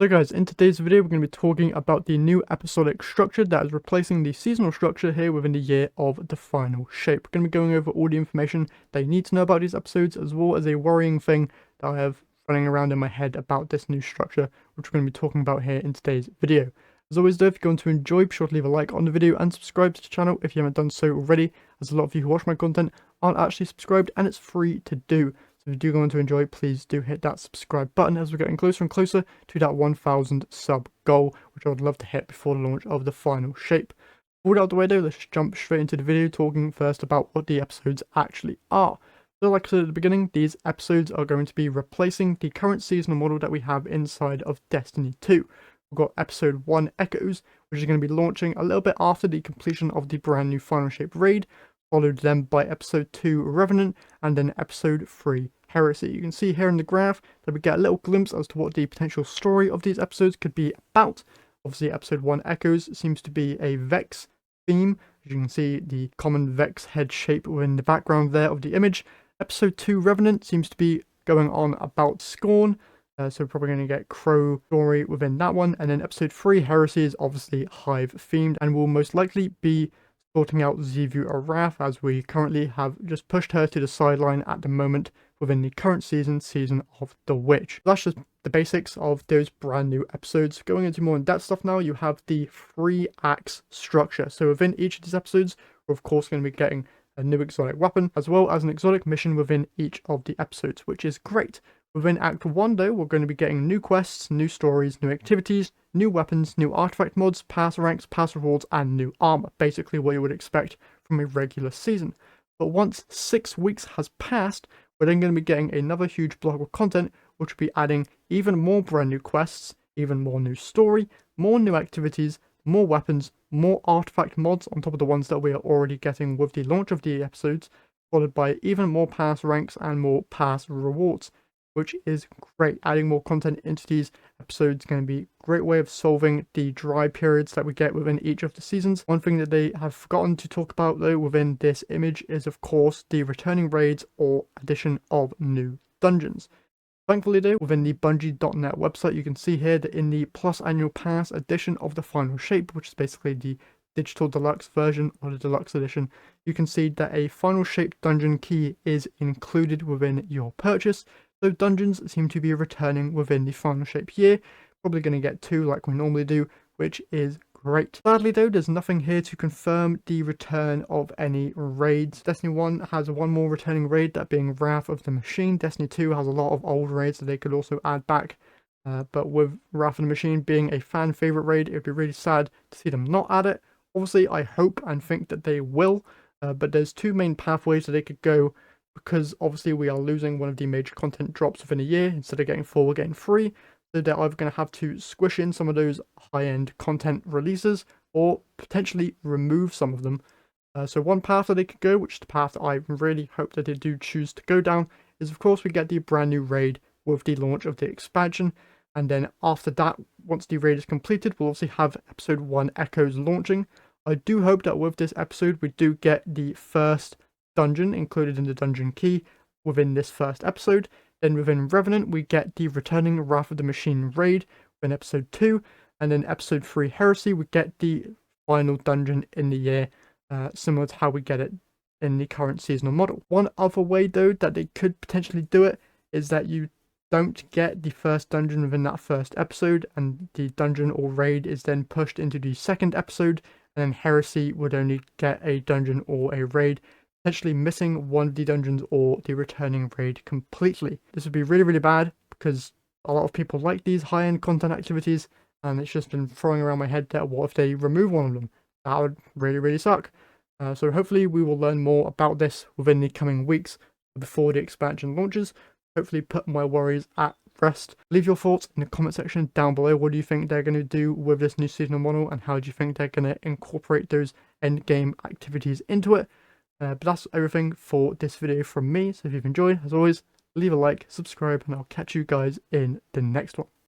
So guys, in today's video we're going to be talking about the new episodic structure that is replacing the seasonal structure here within the year of the final shape. We're going to be going over all the information that you need to know about these episodes, as well as a worrying thing that I have running around in my head about this new structure, which we're going to be talking about here in today's video. As always though, if you're going to enjoy, be sure to leave a like on the video and subscribe to the channel if you haven't done so already, as a lot of you who watch my content aren't actually subscribed and it's free to do. So if you do go on to enjoy, please do hit that subscribe button as we're getting closer and closer to that 1000 sub goal, which I would love to hit before the launch of the final shape. All out of the way though, let's just jump straight into the video, talking first about what the episodes actually are. So like I said at the beginning, these episodes are going to be replacing the current seasonal model that we have inside of Destiny 2. We've got episode 1 Echoes, which is going to be launching a little bit after the completion of the brand new Final Shape raid, followed then by episode 2 Revenant, and then episode 3 Heresy. You can see here in the graph that we get a little glimpse as to what the potential story of these episodes could be about. Obviously episode 1 Echoes seems to be a Vex theme. As you can see, the common Vex head shape within the background there of the image. Episode 2 Revenant seems to be going on about Scorn. So we're probably going to get Crow story within that one. And then episode 3 Heresy is obviously Hive themed and will most likely be sorting out Xivu Arath, as we currently have just pushed her to the sideline at the moment within the current season of The Witch. That's just the basics of those brand new episodes. Going into more in-depth stuff now, you have the 3-axe structure. So within each of these episodes, we're of course going to be getting a new exotic weapon, as well as an exotic mission within each of the episodes, which is great. Within Act 1 though, we're going to be getting new quests, new stories, new activities, new weapons, new artifact mods, pass ranks, pass rewards, and new armor. Basically what you would expect from a regular season. But once 6 weeks has passed, we're then going to be getting another huge block of content, which will be adding even more brand new quests, even more new story, more new activities, more weapons, more artifact mods on top of the ones that we are already getting with the launch of the episodes, followed by even more pass ranks and more pass rewards, which is great. Adding more content into these episodes is going to be a great way of solving the dry periods that we get within each of the seasons. One thing that they have forgotten to talk about though within this image is of course the returning raids or addition of new dungeons. Thankfully though, within the Bungie.net website, you can see here that in the Plus Annual Pass edition of the Final Shape, which is basically the digital deluxe version or the deluxe edition, you can see that a Final Shape dungeon key is included within your purchase. So dungeons seem to be returning within the Final Shape year. Probably going to get 2 like we normally do, which is great. Sadly though, there's nothing here to confirm the return of any raids. Destiny 1 has one more returning raid, that being Wrath of the Machine. Destiny 2 has a lot of old raids that they could also add back. But with Wrath of the Machine being a fan favorite raid, it would be really sad to see them not add it. Obviously, I hope and think that they will, but there's 2 main pathways that they could go, because obviously we are losing one of the major content drops within a year. Instead of getting 4, we're getting 3. So they're either going to have to squish in some of those high-end content releases or potentially remove some of them. So one path that they could go, which is the path that I really hope that they do choose to go down, is of course we get the brand new raid with the launch of the expansion. And then after that, once the raid is completed, we'll obviously have episode 1 Echoes launching. I do hope that with this episode we do get the first dungeon included in the dungeon key within this first episode. Then within Revenant we get the returning Wrath of the Machine raid in episode 2, and then episode 3 Heresy we get the final dungeon in the year, similar to how we get it in the current seasonal model. One other way though that they could potentially do it is that you don't get the first dungeon within that first episode, and the dungeon or raid is then pushed into the second episode, and then Heresy would only get a dungeon or a raid, potentially missing one of the dungeons or the returning raid completely. This would be really, really bad because a lot of people like these high-end content activities, and it's just been throwing around my head that what if they remove one of them? That would really, really suck. So hopefully we will learn more about this within the coming weeks before the expansion launches. Hopefully put my worries at rest. Leave your thoughts in the comment section down below. What do you think they're going to do with this new seasonal model, and how do you think they're going to incorporate those end game activities into it? But that's everything for this video from me. So if you've enjoyed, as always, leave a like, subscribe, and I'll catch you guys in the next one.